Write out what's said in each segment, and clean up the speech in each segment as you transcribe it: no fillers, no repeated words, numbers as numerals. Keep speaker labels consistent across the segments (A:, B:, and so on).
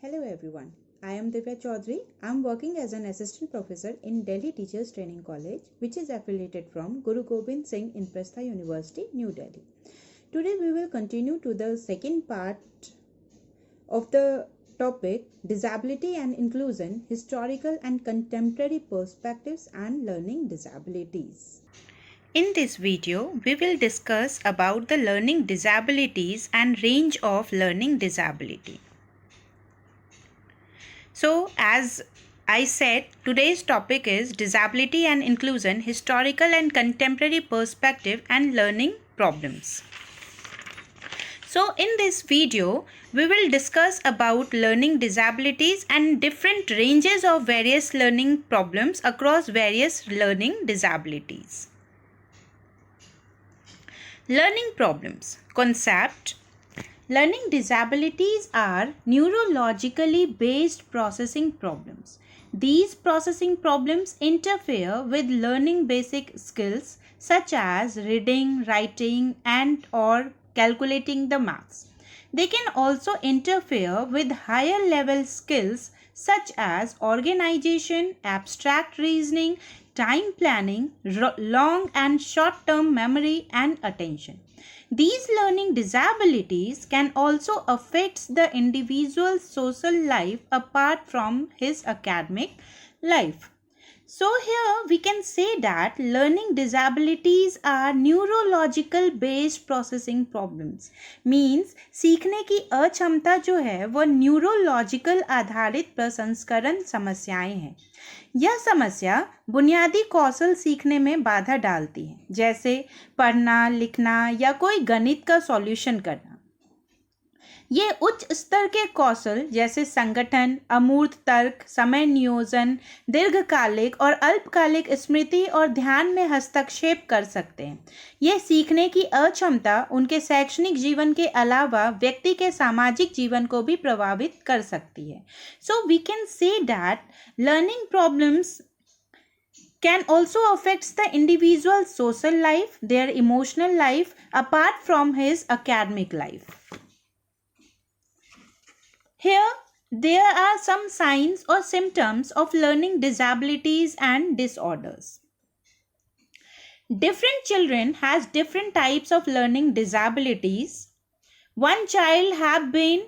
A: Hello everyone, I am Divya Chaudhary. I am working as an assistant professor in Delhi Teachers Training College, which is affiliated from Guru Gobind Singh Inprastha University, New Delhi. Today we will continue to the second part of the topic Disability and Inclusion, Historical and Contemporary Perspectives and Learning Disabilities. In this video, we will discuss about the learning disabilities and range of learning disability. So, as I said, today's topic is Disability and Inclusion, Historical and Contemporary Perspective and Learning Problems. So, in this video, we will discuss about learning disabilities and different ranges of various learning problems across various learning disabilities. Learning problems. Concept. Learning disabilities are neurologically based processing problems. These processing problems interfere with learning basic skills such as reading, writing, and or calculating the maths. They can also interfere with higher level skills such as organization, abstract reasoning, time planning, long and short term memory, and attention. These learning disabilities can also affect the individual's social life apart from his academic life. So here we can say that learning disabilities are neurological based processing problems. Means सीखने की अक्षमता जो है वो neurological आधारित प्रसंस्करण समस्याएं हैं. यह समस्या बुनियादी कौशल सीखने में बाधा डालती है, जैसे पढ़ना, लिखना या कोई गणित का सॉल्यूशन करना. ये उच्च स्तर के कौशल जैसे संगठन, अमूर्त तर्क, समय नियोजन, दीर्घकालिक और अल्पकालिक स्मृति और ध्यान में हस्तक्षेप कर सकते हैं. ये सीखने की अक्षमता उनके शैक्षणिक जीवन के अलावा व्यक्ति के सामाजिक जीवन को भी प्रभावित कर सकती है. So we can say that learning problems can also affects the individual's social life, their emotional life apart from his academic life. Here, there are some signs or symptoms of learning disabilities and disorders. Different children has different types of learning disabilities. One child have been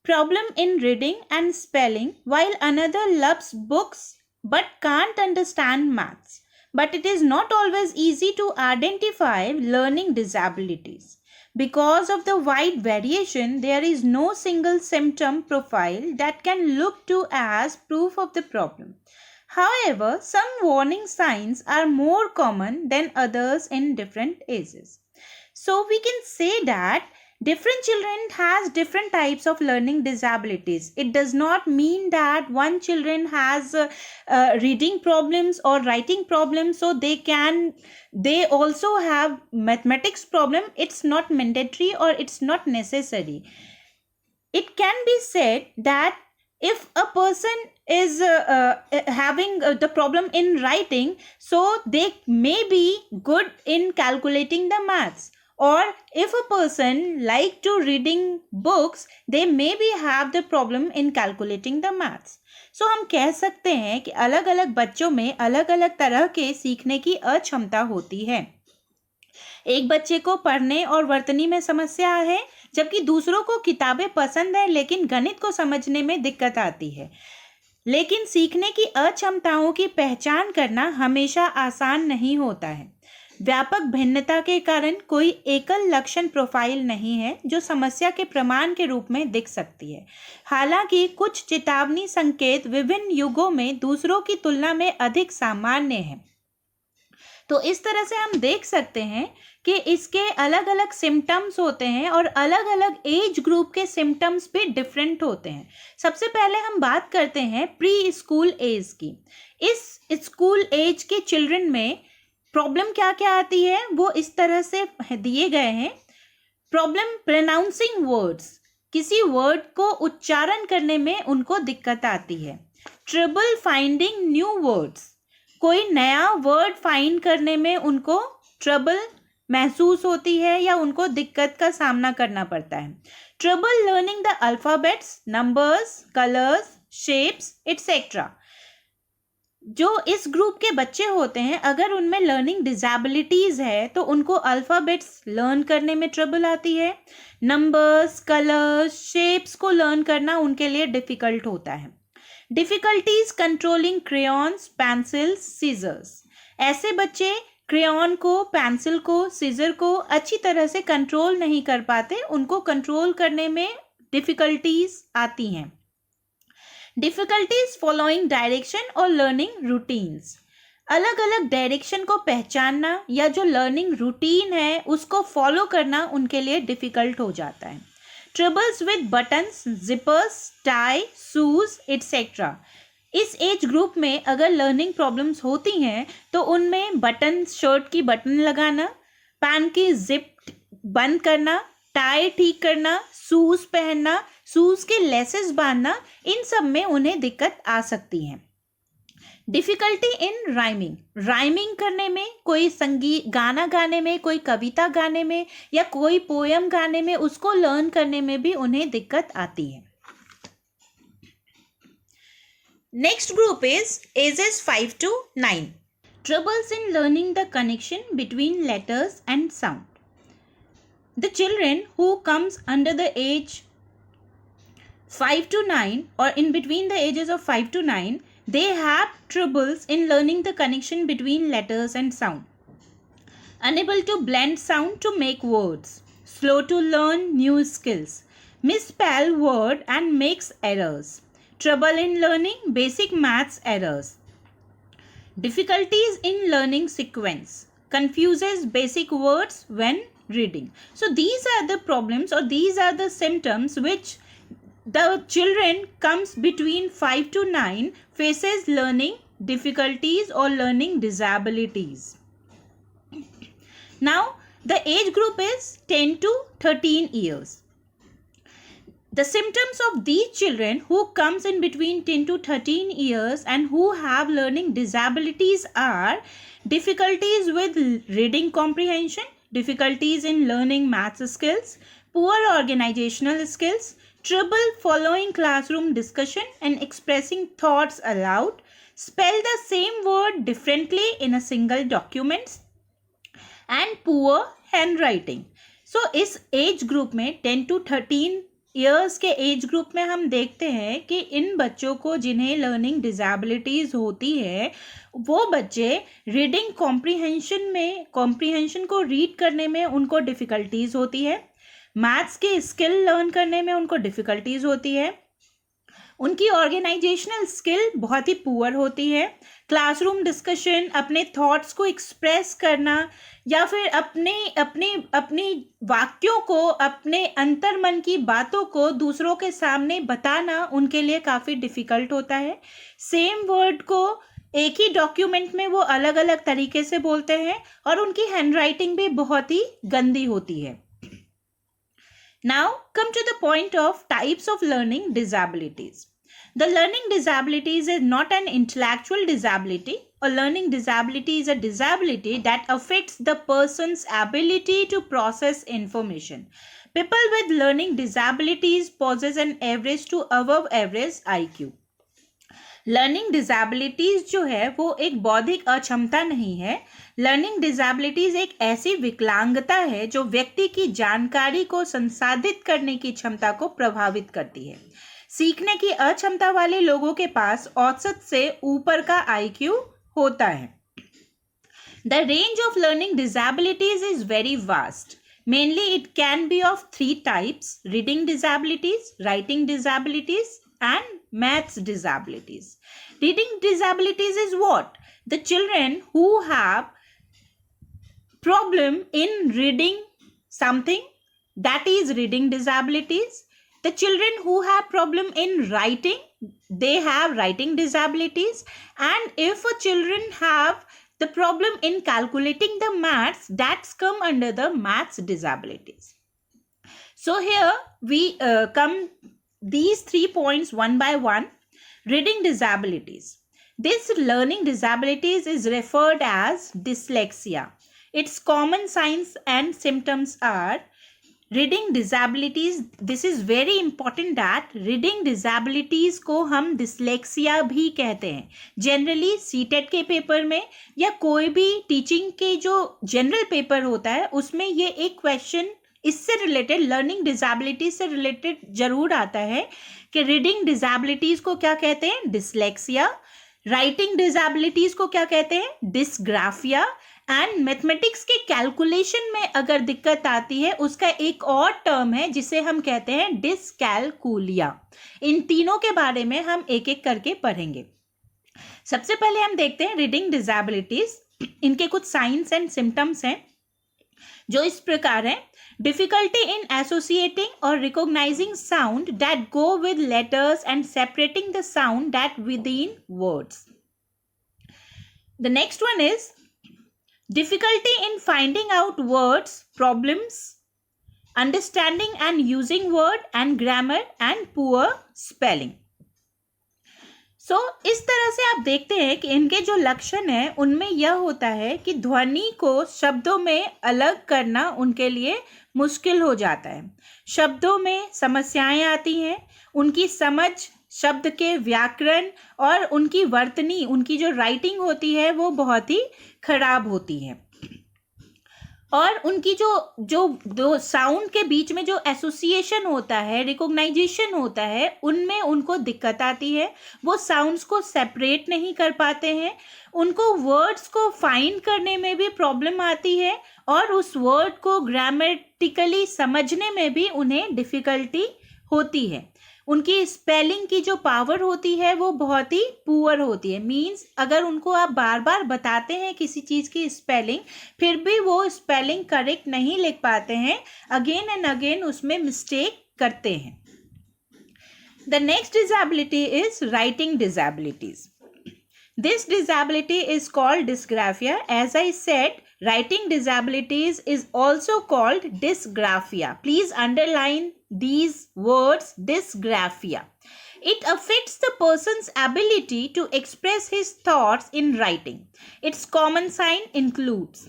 A: problem in reading and spelling, while another loves books but can't understand maths. But it is not always easy to identify learning disabilities. Because of the wide variation, there is no single symptom profile that can look to as proof of the problem. However, some warning signs are more common than others in different ages. So we can say that different children has different types of learning disabilities. It does not mean that one children has reading problems or writing problems, so they also have mathematics problem. It's not mandatory or it's not necessary. It can be said that if a person is having the problem in writing, so they may be good in calculating the maths. Or if a person like to reading books, they maybe have the problem in calculating the maths. So हम कह सकते हैं कि अलग अलग बच्चों में अलग अलग तरह के सीखने की अक्षमता होती है. एक बच्चे को पढ़ने और वर्तनी में समस्या है, जबकि दूसरों को किताबें पसंद है लेकिन गणित को समझने में दिक्कत आती है. लेकिन सीखने की अक्षमताओं की पहचान करना हमेशा आसान नहीं होता है. व्यापक भिन्नता के कारण कोई एकल लक्षण प्रोफाइल नहीं है जो समस्या के प्रमाण के रूप में दिख सकती है. हालांकि कुछ चेतावनी संकेत विभिन्न युगों में दूसरों की तुलना में अधिक सामान्य हैं. तो इस तरह से हम देख सकते हैं कि इसके अलग अलग सिम्टम्स होते हैं और अलग अलग एज ग्रुप के सिम्टम्स भी डिफरेंट होते हैं. सबसे पहले हम बात करते हैं प्री स्कूल एज की. इस स्कूल एज के चिल्ड्रन में प्रॉब्लम क्या क्या आती है वो इस तरह से दिए गए हैं. प्रॉब्लम प्रोनाउंसिंग वर्ड्स, किसी वर्ड को उच्चारण करने में उनको दिक्कत आती है. ट्रबल फाइंडिंग न्यू वर्ड्स, कोई नया वर्ड फाइंड करने में उनको ट्रबल महसूस होती है या उनको दिक्कत का सामना करना पड़ता है. trouble learning the alphabets, numbers, colors, shapes, etc. जो इस ग्रुप के बच्चे होते हैं, अगर उनमें लर्निंग डिसेबिलिटीज है तो उनको अल्फ़ाबेट्स लर्न करने में ट्रबल आती है, नंबर्स, कलर्स, शेप्स को लर्न करना उनके लिए डिफ़िकल्ट होता है. Difficulties controlling crayons, pencils, scissors. ऐसे बच्चे क्रेयॉन को, पेंसिल को, सीजर को अच्छी तरह से कंट्रोल नहीं कर पाते, उनको कंट्रोल करने में डिफ़िकल्टीज आती हैं. डिफ़िकल्टीज फॉलोइंग डायरेक्शन और लर्निंग रूटीन्स. अलग अलग डायरेक्शन को पहचानना या जो लर्निंग रूटीन है उसको फॉलो करना उनके लिए डिफ़िकल्ट हो जाता है. Troubles with buttons, zippers, tie, shoes etcetera. इस एज ग्रुप में अगर लर्निंग प्रॉब्लम्स होती हैं तो उनमें बटन, शर्ट की बटन लगाना, पैंट की जिप बंद करना, टाई ठीक करना, शूज़ पहनना, शूज़ के लेसेस बांधना, इन सब में उन्हें दिक्कत आ सकती है. Difficulty in rhyming. राइमिंग करने में, कोई संगीत गाना गाने में, कोई कविता गाने में या कोई पोयम गाने में, उसको लर्न करने में भी उन्हें दिक्कत आती है. Next group is ages 5 to 9. Troubles in learning the connection between letters and sound. The children who comes under the age 5 to 9 or in between the ages of 5 to 9, they have troubles in learning the connection between letters and sound. Unable to blend sound to make words. Slow to learn new skills. Misspell word and makes errors. Trouble in learning basic maths errors. Difficulties in learning sequence. Confuses basic words when reading. So these are the problems or these are the symptoms which the children comes between 5 to 9 faces learning difficulties or learning disabilities. Now the age group is 10 to 13 years. The symptoms of these children who comes in between 10 to 13 years and who have learning disabilities are difficulties with reading comprehension, difficulties in learning maths skills, poor organizational skills, trouble following classroom discussion and expressing thoughts aloud, spell the same word differently in a single document, and poor handwriting. So इस age group में 10 to 13 years के age group में हम देखते हैं कि इन बच्चों को जिन्हें लर्निंग डिसेबिलिटीज़ होती है वो बच्चे रीडिंग कॉम्प्रीहेंशन को रीड करने में उनको डिफ़िकल्टीज़ होती है, मैथ्स के स्किल लर्न करने में उनको डिफ़िकल्टीज़ होती है, उनकी ऑर्गेनाइजेशनल स्किल बहुत ही पुअर होती है, क्लासरूम डिस्कशन, अपने थॉट्स को एक्सप्रेस करना या फिर अपने वाक्यों को, अपने अंतर्मन की बातों को दूसरों के सामने बताना उनके लिए काफ़ी डिफ़िकल्ट होता है. सेम वर्ड को एक ही डॉक्यूमेंट में वो अलग अलग तरीके से बोलते हैं और उनकी हैंडराइटिंग भी बहुत ही गंदी होती है. Now come to the point of types of learning disabilities. The learning disabilities is not an intellectual disability. A learning disability is a disability that affects the person's ability to process information. People with learning disabilities possess an average to above average IQ. Learning disabilities जो है वो एक बौद्धिक अक्षमता नहीं है. Learning disabilities एक ऐसी विकलांगता है जो व्यक्ति की जानकारी को संसाधित करने की क्षमता को प्रभावित करती है. सीखने की अक्षमता वाले लोगों के पास औसत से ऊपर का IQ होता है. The range of learning disabilities is very vast. Mainly it can be of 3 types: reading disabilities, writing disabilities, and maths disabilities. Reading disabilities is what? The children who have problem in reading something, that is reading disabilities. The children who have problem in writing, they have writing disabilities. And if a children have the problem in calculating the maths, that's come under the maths disabilities. So here we come these 3 points one by one. Reading disabilities. This learning disabilities is referred as dyslexia. Its common signs and symptoms are reading disabilities, this is very important that reading disabilities को हम dyslexia भी कहते हैं। Generally CTET के paper में या कोई भी टीचिंग के जो जनरल पेपर होता है उसमें ये एक क्वेश्चन इससे रिलेटेड, लर्निंग डिसेबिलिटीज से रिलेटेड जरूर आता है कि रीडिंग डिसेबिलिटीज को क्या कहते हैं, डिसलेक्सिया। राइटिंग डिसेबिलिटीज को क्या कहते हैं, डिसग्राफिया। एंड मैथमेटिक्स के कैलकुलेशन में अगर दिक्कत आती है उसका एक और टर्म है जिसे हम कहते हैं डिसकैलकुलिया। इन तीनों के बारे में हम एक एक करके पढ़ेंगे। सबसे पहले हम देखते हैं रीडिंग डिसेबिलिटीज। इनके कुछ साइंस एंड सिम्टम्स हैं जो इस प्रकार हैं। डिफिकल्टी इन एसोसिएटिंग और recognising sound that go with letters and separating the sound that with in words. The next one is difficulty in finding out words, problems, understanding and using word and grammar and poor spelling. So, इस तरह से आप देखते हैं कि इनके जो लक्षण हैं उनमें यह होता है कि ध्वनि को शब्दों में अलग करना उनके लिए मुश्किल हो जाता है। शब्दों में समस्याएं आती हैं, उनकी समझ, शब्द के व्याकरण और उनकी वर्तनी, उनकी जो राइटिंग होती है वो बहुत ही खराब होती है। और उनकी जो जो दो साउंड के बीच में जो एसोसिएशन होता है, रिकॉग्नाइजेशन होता है, उनमें उनको दिक्कत आती है। वो साउंड्स को सेपरेट नहीं कर पाते हैं, उनको वर्ड्स को फाइंड करने में भी प्रॉब्लम आती है और उस वर्ड को ग्रामेटिकली समझने में भी उन्हें डिफिकल्टी होती है। उनकी स्पेलिंग की जो पावर होती है वो बहुत ही पुअर होती है। मीन्स अगर उनको आप बार बार बताते हैं किसी चीज़ की स्पेलिंग, फिर भी वो स्पेलिंग करेक्ट नहीं लिख पाते हैं, अगेन एंड अगेन उसमें मिस्टेक करते हैं। The next disability is writing disabilities. This disability is called dysgraphia. As I said, writing disabilities is also called dysgraphia. Please underline these words, dysgraphia. It affects the person's ability to express his thoughts in writing. Its common sign includes,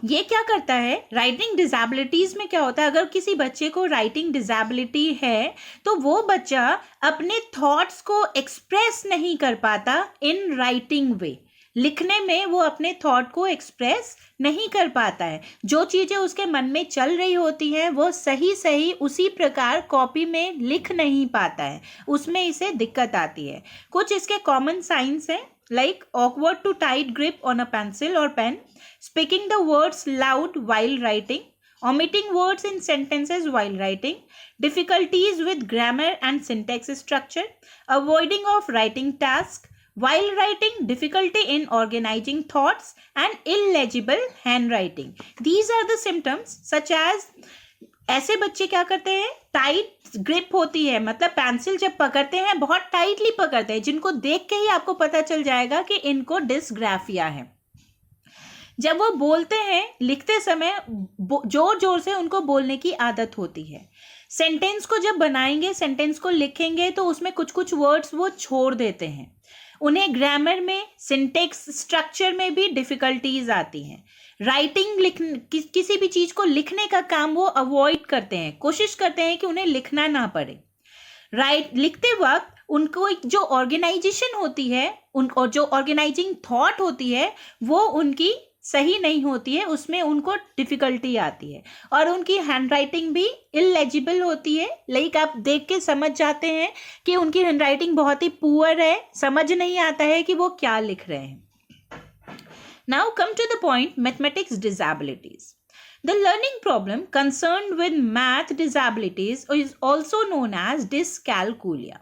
A: ये क्या करता है, writing disabilities में क्या होता है, अगर किसी बच्चे को राइटिंग डिसेबिलिटी है तो वो बच्चा अपने थॉट्स को एक्सप्रेस नहीं कर पाता इन राइटिंग वे। लिखने में वो अपने थॉट को एक्सप्रेस नहीं कर पाता है। जो चीज़ें उसके मन में चल रही होती हैं वो सही सही उसी प्रकार कॉपी में लिख नहीं पाता है, उसमें इसे दिक्कत आती है। कुछ इसके कॉमन साइंस हैं, like awkward to tight grip on a pencil or pen, speaking the words loud while writing, omitting words in sentences while writing, difficulties with grammar and syntax structure, avoiding of writing task while writing, difficulty in organizing thoughts, and illegible handwriting. These are the symptoms such as, ऐसे बच्चे क्या करते हैं, tight grip होती है, मतलब pencil जब पकड़ते हैं बहुत टाइटली पकड़ते हैं, जिनको देख के ही आपको पता चल जाएगा कि इनको डिसग्राफिया है। जब वो बोलते हैं, लिखते समय जोर जोर से उनको बोलने की आदत होती है। सेंटेंस को जब बनाएंगे, सेंटेंस को लिखेंगे तो उसमें कुछ कुछ वर्ड्स वो छोड़ देते हैं। उन्हें ग्रामर में, सिंटेक्स स्ट्रक्चर में भी डिफिकल्टीज आती हैं। राइटिंग किसी भी चीज को लिखने का काम वो अवॉइड करते हैं, कोशिश करते हैं कि उन्हें लिखना ना पड़े। लिखते वक्त उनको जो ऑर्गेनाइजेशन होती है, उनको जो ऑर्गेनाइजिंग थॉट होती है वो उनकी सही नहीं होती है, उसमें उनको डिफिकल्टी आती है और उनकी हैंडराइटिंग भी इलेजिबल होती है। लाइक आप देख के समझ जाते हैं कि उनकी हैंडराइटिंग बहुत ही पुअर है, समझ नहीं आता है कि वो क्या लिख रहे हैं। Now come to the point, mathematics disabilities. The learning problem concerned with math disabilities is also known as dyscalculia.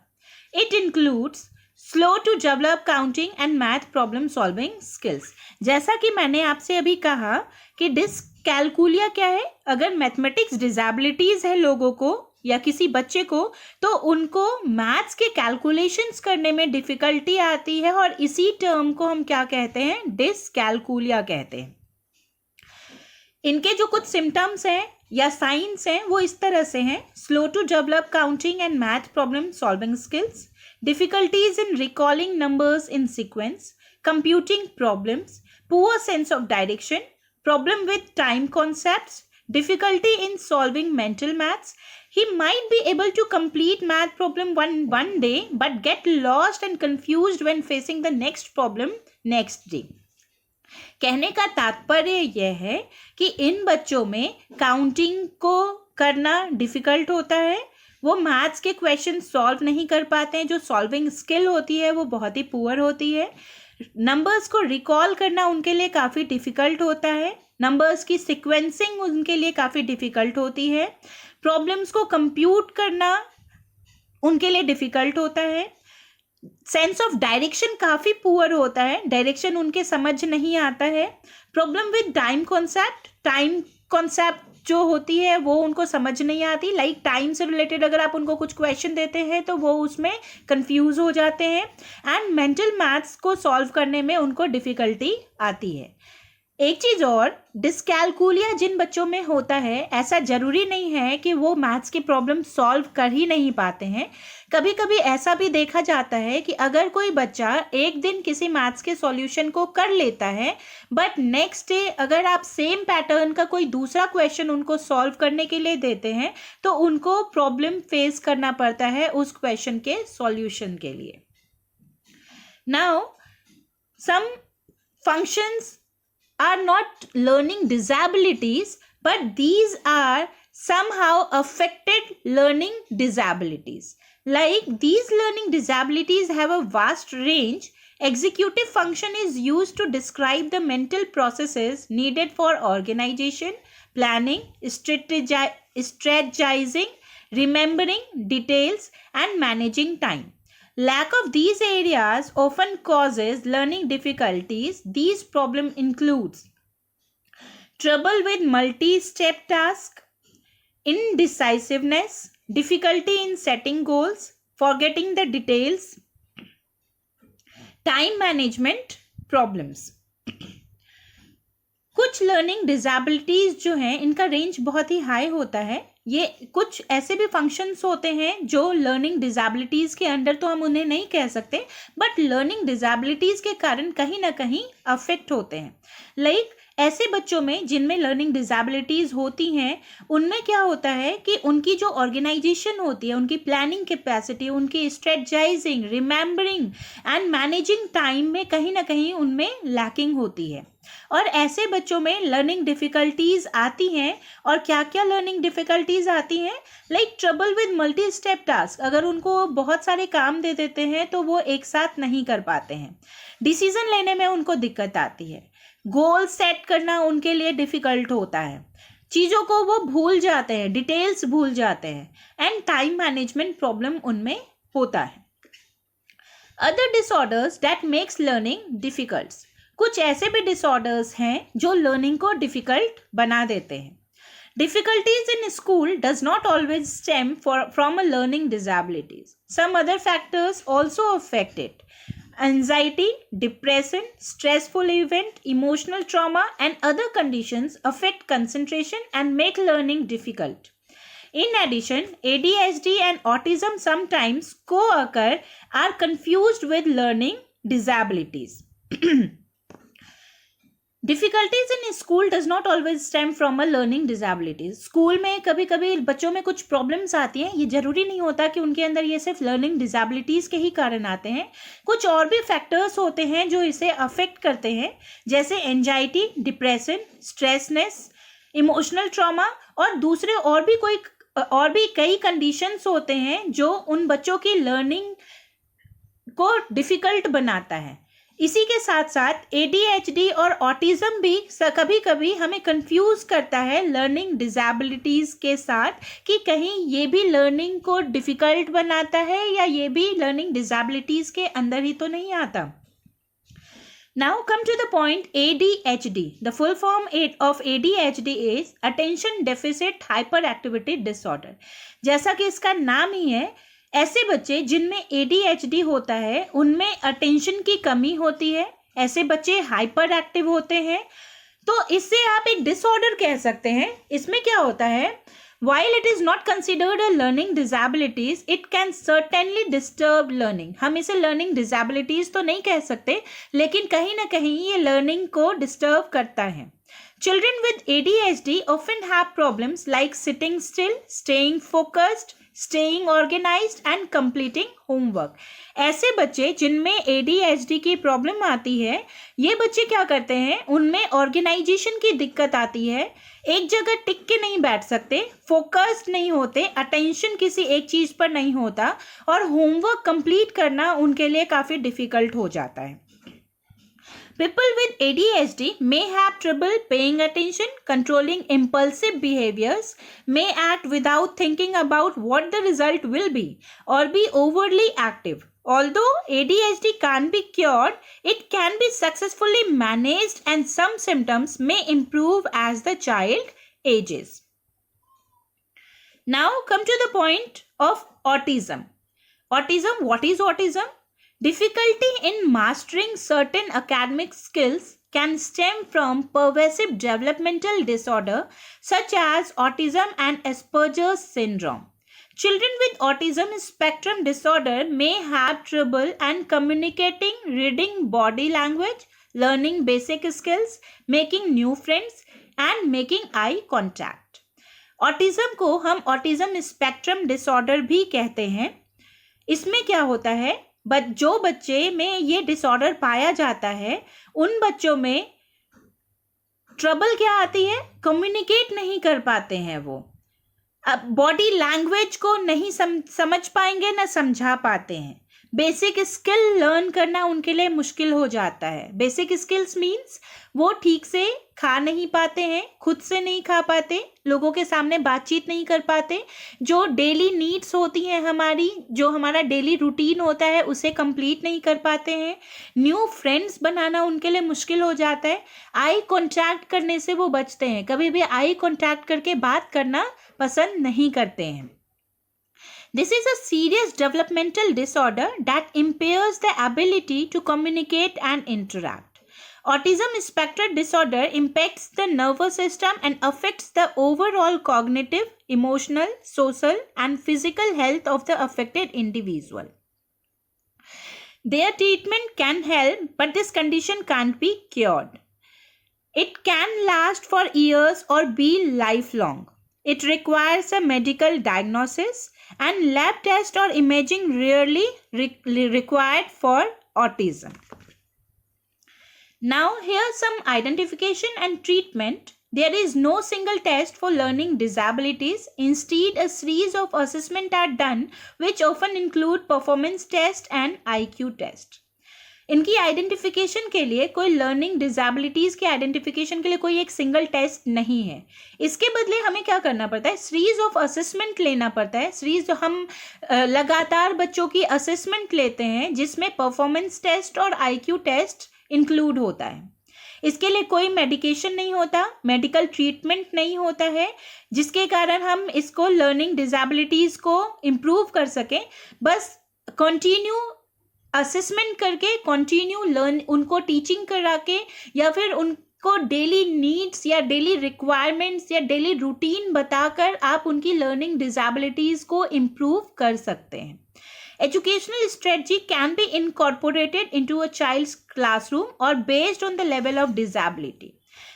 A: It includes slow to develop counting and math problem solving skills. जैसा कि मैंने आपसे अभी कहा कि डिसकैलकुलिया क्या है, अगर मैथमेटिक्स डिसेबिलिटीज है लोगों को या किसी बच्चे को, तो उनको मैथ्स के कैलकुलेशंस करने में डिफिकल्टी आती है और इसी टर्म को हम क्या कहते हैं, डिसकैलकुलिया कहते हैं। इनके जो कुछ सिम्टम्स हैं या साइंस हैं वो इस तरह से हैं: slow to develop counting and math problem solving skills, difficulties in recalling numbers in sequence, computing problems, poor sense of direction, problem with time concepts, difficulty in solving mental maths. He might be able to complete math problem one day but get lost and confused when facing the next problem next day. कहने का तात्पर्य यह है कि इन बच्चों में counting को करना डिफिकल्ट होता है, वो मैथ्स के क्वेश्चन सॉल्व नहीं कर पाते हैं, जो सॉल्विंग स्किल होती है वो बहुत ही पुअर होती है. नंबर्स को रिकॉल करना उनके लिए काफ़ी डिफ़िकल्ट होता है, नंबर्स की सीक्वेंसिंग उनके लिए काफ़ी डिफ़िकल्ट होती है, प्रॉब्लम्स को कंप्यूट करना उनके लिए डिफ़िकल्ट होता है, सेंस ऑफ डायरेक्शन काफ़ी पुअर होता है, डायरेक्शन उनके समझ नहीं आता है, प्रॉब्लम विद टाइम कॉन्सेप्ट जो होती है वो उनको समझ नहीं आती, लाइक टाइम से रिलेटेड अगर आप उनको कुछ क्वेश्चन देते हैं तो वो उसमें कंफ्यूज हो जाते हैं, एंड मेंटल मैथ्स को सॉल्व करने में उनको डिफ़िकल्टी आती है. एक चीज़ और, डिस्कैलकुलिया जिन बच्चों में होता है ऐसा ज़रूरी नहीं है कि वो मैथ्स की प्रॉब्लम सॉल्व कर ही नहीं पाते हैं. कभी कभी ऐसा भी देखा जाता है कि अगर कोई बच्चा एक दिन किसी मैथ्स के सॉल्यूशन को कर लेता है बट नेक्स्ट डे अगर आप सेम पैटर्न का कोई दूसरा क्वेश्चन उनको सॉल्व करने के लिए देते हैं तो उनको प्रॉब्लम फेस करना पड़ता है उस क्वेश्चन के सॉल्यूशन के लिए. Now some functions are not learning disabilities, but these are somehow affected learning disabilities. Like these learning disabilities have a vast range. Executive function is used to describe the mental processes needed for organization, planning, strategizing, remembering details, and managing time. Lack of these areas often causes learning difficulties. These problems includes trouble with multi-step tasks, indecisiveness, difficulty in setting goals, forgetting the details, time management problems. कुछ learning disabilities जो हैं इनका range बहुत ही high होता है. ये कुछ ऐसे भी फंक्शंस होते हैं जो लर्निंग डिसेबिलिटीज़ के अंडर तो हम उन्हें नहीं कह सकते, बट लर्निंग डिसेबिलिटीज़ के कारण कहीं ना कहीं अफेक्ट होते हैं. लाइक ऐसे बच्चों में जिनमें लर्निंग डिसेबिलिटीज़ होती हैं उनमें क्या होता है कि उनकी जो ऑर्गेनाइजेशन होती है, उनकी प्लानिंग कैपेसिटी, उनकी स्ट्रेटजाइजिंग, रिमेंबरिंग एंड मैनेजिंग टाइम में कहीं ना कहीं उनमें लैकिंग होती है. और ऐसे बच्चों में लर्निंग डिफ़िकल्टीज़ आती हैं. और क्या क्या लर्निंग डिफ़िकल्टीज़ आती हैं? Like trouble with multi step task. अगर उनको बहुत सारे काम दे देते हैं तो वो एक साथ नहीं कर पाते हैं. डिसीज़न लेने में उनको दिक्कत आती है. गोल सेट करना उनके लिए डिफ़िकल्ट होता है. चीज़ों को वो भूल जाते हैं, डिटेल्स भूल जाते हैं, एंड टाइम मैनेजमेंट प्रॉब्लम उनमें होता है. Other disorders that makes learning difficult. कुछ ऐसे भी डिसऑर्डर्स हैं जो लर्निंग को डिफ़िकल्ट बना देते हैं. Difficulties in school does not always stem from a learning disabilities. Some other factors also affect it. Anxiety, depression, stressful event, emotional trauma, and other conditions affect concentration and make learning difficult. In addition, ADHD and autism sometimes co-occur, are confused with learning disabilities. Difficulties in school does not always stem from a learning disabilities. School में कभी कभी बच्चों में कुछ problems आती हैं. ये ज़रूरी नहीं होता कि उनके अंदर ये सिर्फ लर्निंग डिसेबिलिटीज़ के ही कारण आते हैं. कुछ और भी फैक्टर्स होते हैं जो इसे अफेक्ट करते हैं, जैसे एंजाइटी, डिप्रेशन, स्ट्रेसनेस, इमोशनल ट्रॉमा और दूसरे और भी कई कंडीशंस होते हैं जो उन बच्चों की लर्निंग को डिफ़िकल्ट बनाता है. इसी के साथ साथ ADHD और ऑटिज़म भी कभी कभी हमें कंफ्यूज करता है लर्निंग डिसेबिलिटीज़ के साथ, कि कहीं ये भी लर्निंग को डिफ़िकल्ट बनाता है या ये भी लर्निंग डिसेबिलिटीज़ के अंदर ही तो नहीं आता. Now come to the point ADHD. The full form of ADHD is Attention Deficit Hyperactivity Disorder. जैसा कि इसका नाम ही है, ऐसे बच्चे जिनमें ADHD होता है उनमें अटेंशन की कमी होती है. ऐसे बच्चे हाइपर एक्टिव होते हैं. तो इससे आप एक डिसऑर्डर कह सकते हैं. इसमें क्या होता है, while it is not considered a learning disabilities, it can certainly disturb learning. हम इसे learning disabilities तो नहीं कह सकते, लेकिन कहीं ना कहीं ये learning को डिस्टर्ब करता है. Children with ADHD often have problems like sitting still, staying focused, staying organized and completing homework. ऐसे बच्चे जिनमें ADHD की प्रॉब्लम आती है, ये बच्चे क्या करते हैं, उनमें ऑर्गेनाइजेशन की दिक्कत आती है, एक जगह टिक के नहीं बैठ सकते, फोकस्ड नहीं होते, अटेंशन किसी एक चीज पर नहीं होता और होमवर्क कंप्लीट करना उनके लिए काफी डिफिकल्ट हो जाता है. People with ADHD may have trouble paying attention, controlling impulsive behaviors, may act without thinking about what the result will be, or be overly active. Although ADHD can't be cured, it can be successfully managed and some symptoms may improve as the child ages. Now come to the point of autism. Autism, what is autism? Difficulty in mastering certain academic skills can stem from pervasive developmental disorder such as autism and Asperger's syndrome. Children with autism spectrum disorder may have trouble in communicating, reading body language, learning basic skills, making new friends, and making eye contact. Autism को हम autism spectrum disorder भी कहते हैं. इसमें क्या होता है, जो बच्चे में ये डिसऑर्डर पाया जाता है उन बच्चों में ट्रबल क्या आती है, कम्युनिकेट नहीं कर पाते हैं, वो अब बॉडी लैंग्वेज को नहीं समझ पाएंगे ना समझा पाते हैं, बेसिक स्किल लर्न करना उनके लिए मुश्किल हो जाता है. बेसिक स्किल्स मीन्स वो ठीक से खा नहीं पाते हैं, खुद से नहीं खा पाते, लोगों के सामने बातचीत नहीं कर पाते, जो डेली नीड्स होती हैं हमारी, जो हमारा डेली रूटीन होता है उसे कंप्लीट नहीं कर पाते हैं, न्यू फ्रेंड्स बनाना उनके लिए मुश्किल हो जाता है, आई कॉन्टैक्ट करने से वो बचते हैं, कभी भी आई कॉन्टैक्ट करके बात करना पसंद नहीं करते हैं. This is a serious developmental disorder that impairs the ability to communicate and interact. Autism spectrum disorder impacts the nervous system and affects the overall cognitive, emotional, social, and physical health of the affected individual. Their treatment can help, but this condition can't be cured. It can last for years or be lifelong. It requires a medical diagnosis and lab test or imaging rarely required for autism. Now here's some identification and treatment. There is no single test for learning disabilities. Instead, a series of assessments are done which often include performance test and IQ test. इनकी identification के लिए कोई learning disabilities के identification के लिए कोई एक single test नहीं है. इसके बदले हमें क्या करना पड़ता है, सीरीज ऑफ असेसमेंट लेना पड़ता है. सीरीज हम लगातार बच्चों की असेसमेंट लेते हैं जिसमें परफॉर्मेंस टेस्ट और आईक्यू टेस्ट इंक्लूड होता है. इसके लिए कोई मेडिकेशन नहीं होता, मेडिकल ट्रीटमेंट नहीं होता है, जिसके कारण हम इसको लर्निंग डिसेबिलिटीज को इम्प्रूव कर सकें. बस कंटिन्यू असेसमेंट करके, कंटिन्यू लर्न, उनको टीचिंग करा के या फिर उनको डेली नीड्स या डेली रिक्वायरमेंट्स या डेली रूटीन बताकर आप उनकी लर्निंग डिसेबिलिटीज को इम्प्रूव कर सकते हैं. Educational strategy can be incorporated into a child's classroom or based on the level of disability.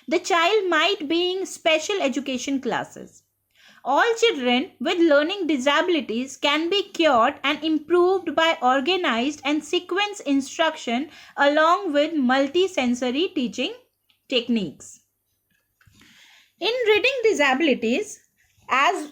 A: The child might be in special education classes. All children with learning disabilities can be cured and improved by organized and sequenced instruction along with multi-sensory teaching techniques. In reading disabilities, as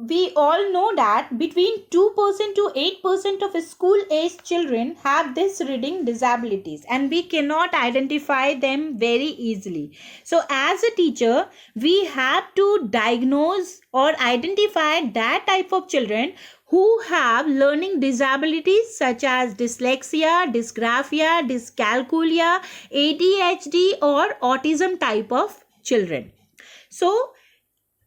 A: we all know that between 2% to 8% of school-aged children have this reading disabilities and we cannot identify them very easily. So as a teacher, we have to diagnose or identify that type of children who have learning disabilities such as dyslexia, dysgraphia, dyscalculia, ADHD or autism type of children. So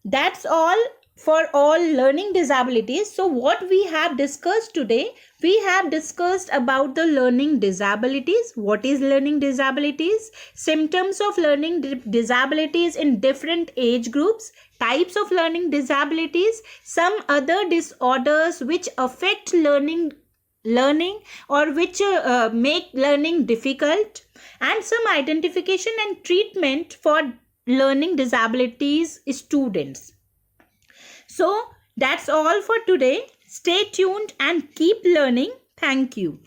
A: that's all for all learning disabilities. So what we have discussed today, we have discussed about the learning disabilities. What is learning disabilities? Symptoms of learning disabilities in different age groups, types of learning disabilities, some other disorders which affect learning or which make learning difficult, and some identification and treatment for learning disabilities students. So that's all for today. Stay tuned and keep learning. Thank you.